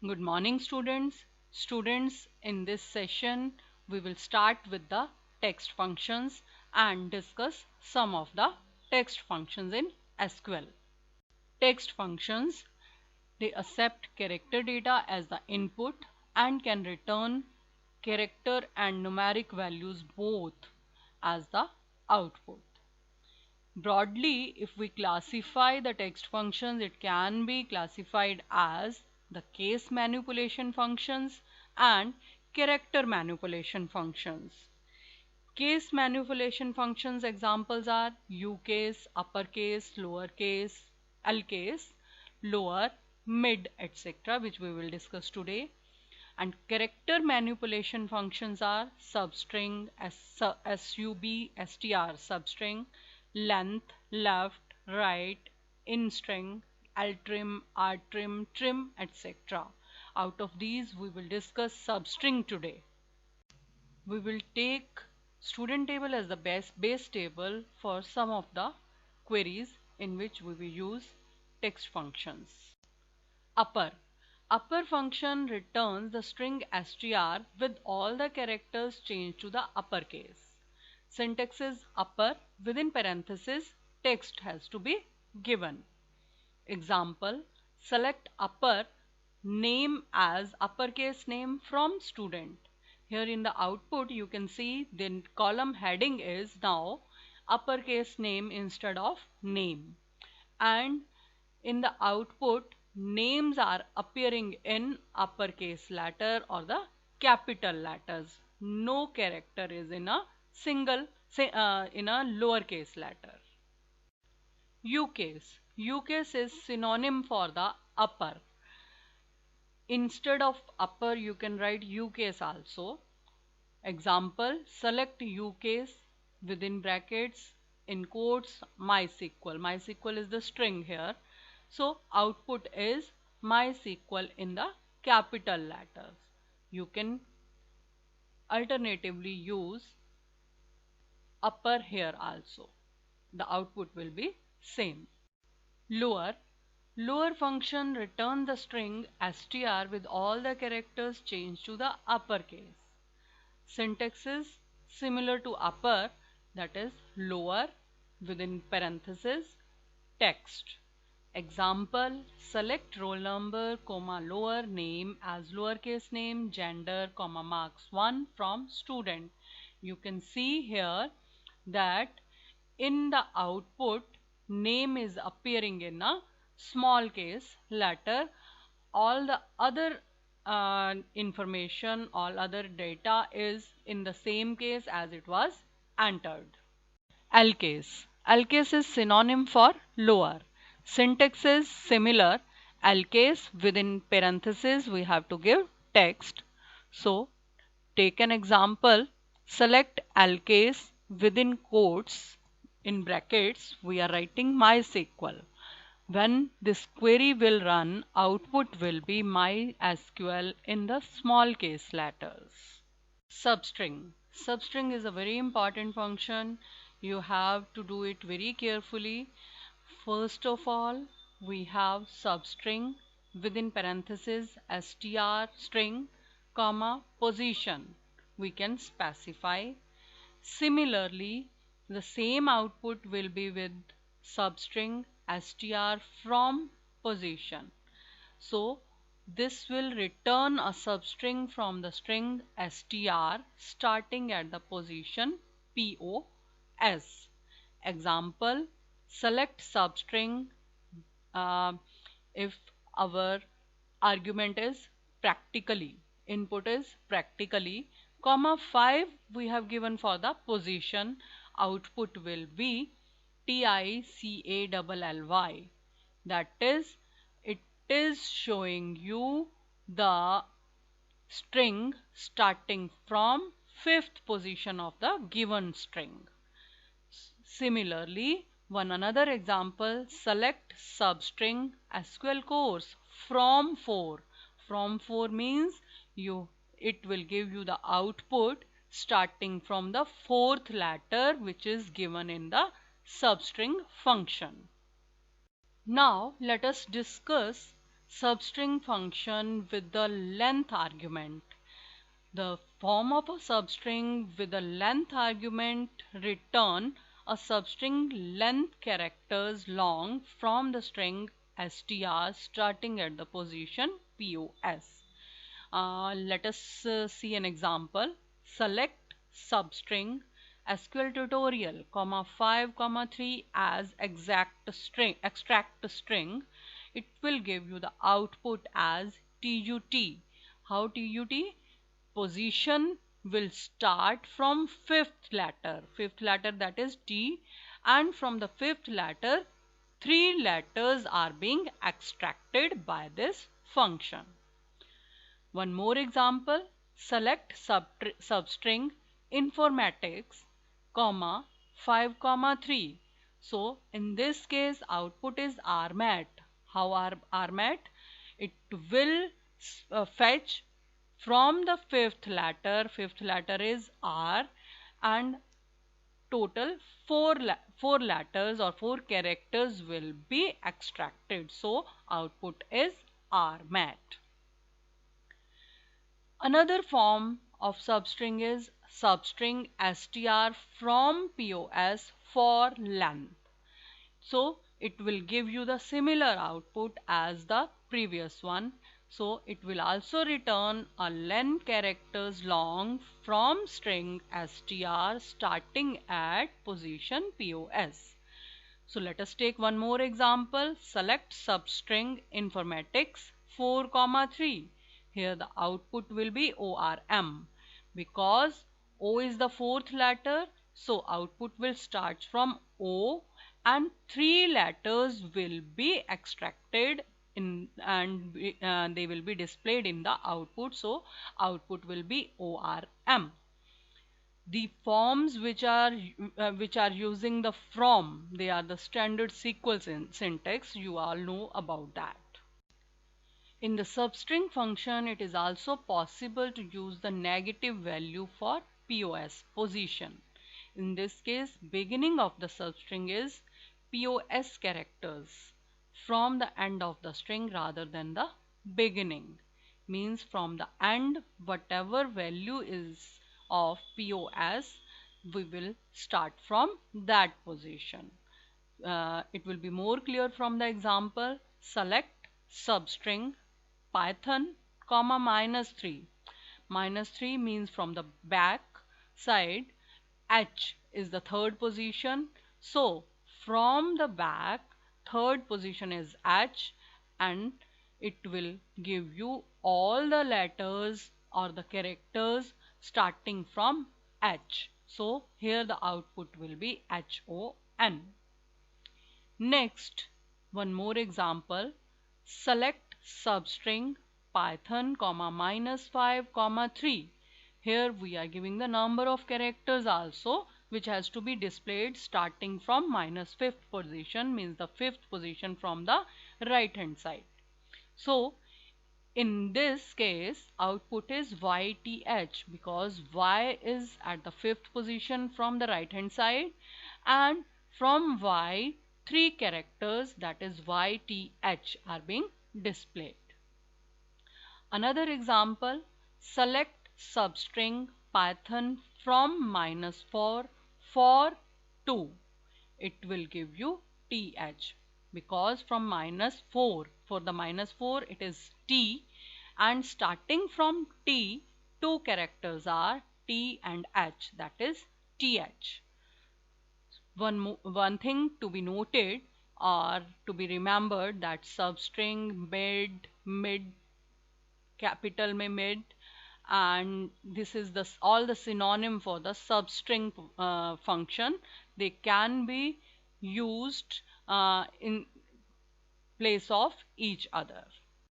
Good morning, students. Students, in this session, we will start with the text functions and discuss some of the text functions in SQL. Text functions, they accept character data as the input and can return character and numeric values both as the output. Broadly, if we classify the text functions, it can be classified as the case manipulation functions and character manipulation functions. Case manipulation functions examples are ucase, uppercase, lowercase, lcase, lower, mid, etc., which we will discuss today. And character manipulation functions are substring, sub, str, substring, length, left, right, in-string, altrim, rtrim, trim, etc. Out of these, we will discuss substring today. We will take student table as the base table for some of the queries in which we will use text functions. Upper. Upper function returns the string str with all the characters changed to the uppercase. Syntax is upper, within parentheses text has to be given. Example, select upper, name as uppercase name from student. Here in the output you can see the column heading is now uppercase name instead of name. And in the output, names are appearing in uppercase letter or the capital letters. No character is in a in a lowercase letter. Ucase. Ucase is synonym for the upper. Instead of upper, you can write ucase also. Example, select ucase within brackets in quotes MySQL. MySQL is the string here. So output is MySQL in the capital letters. You can alternatively use upper here also. The output will be same. Lower. Lower function return the string str with all the characters changed to the uppercase. Syntax is similar to upper, that is lower within parentheses text. Example, select roll number, comma lower, name as lowercase name, gender, comma marks 1 from student. You can see here that in the output name is appearing in a small case letter. All the other information, all other data is in the same case as it was entered. Lcase. Lcase is synonym for lower. Syntax is similar. Lcase within parentheses we have to give text. So take an example. Select Lcase within quotes in brackets we are writing MySQL. When this query will run, output will be MySQL in the small case letters. Substring. Substring is a very important function. You have to do it very carefully. First of all, we have substring within parentheses str string, comma position. We can specify. Similarly, the same output will be with substring str from position. So this will return a substring from the string str starting at the position POS. Example, select substring if our argument is practically, input is practically, comma 5 we have given for the position, output will be TICALLY. That is, it is showing you the string starting from 5th position of the given string. Similarly, one another example, select substring SQL course from 4. From 4 means it will give you the output starting from the 4th letter which is given in the substring function. Now let us discuss substring function with the length argument. The form of a substring with a length argument return a substring length characters long from the string str starting at the position POS. Let us see an example. Select substring SQL tutorial, 5, 3 as extract string. It will give you the output as TUT. How TUT? Position will start from fifth letter that is T, and from the fifth letter, three letters are being extracted by this function. One more example, select substring informatics, 5, 3. So in this case, output is RMAT. How RMAT? It will fetch from the fifth letter is R, and total four letters or four characters will be extracted. So output is RMAT. Another form of substring is substring str from POS for length. So it will give you the similar output as the previous one. So it will also return a len characters long from string str starting at position POS. So let us take one more example. Select substring informatics 4, 3. Here the output will be ORM. Because O is the fourth letter, so output will start from O, and three letters will be extracted in, and they will be displayed in the output. So output will be ORM. The forms which are using the from, they are the standard SQL syntax. You all know about that. In the substring function, it is also possible to use the negative value for POS position. In this case, beginning of the substring is POS characters from the end of the string rather than the beginning. Means from the end, whatever value is of POS, we will start from that position. It will be more clear from the example. Select substring Python, -3. -3 means from the back side. H is the third position. So from the back, third position is H, and it will give you all the letters or the characters starting from H. So here the output will be HON. Next, one more example. Select substring Python, -5, 3. Here we are giving the number of characters also, which has to be displayed starting from -5th position, means the fifth position from the right hand side. So in this case, output is YTH, because Y is at the fifth position from the right hand side, and from Y, three characters, that is YTH, are being displayed. Another example, select substring Python from -4 for 2. It will give you TH, because from -4, for the -4 it is T, and starting from T, two characters are T and H, that is TH. One thing to be noted or to be remembered, that substring, mid, capital में mid, and this is all the synonym for the substring function. They can be used in place of each other.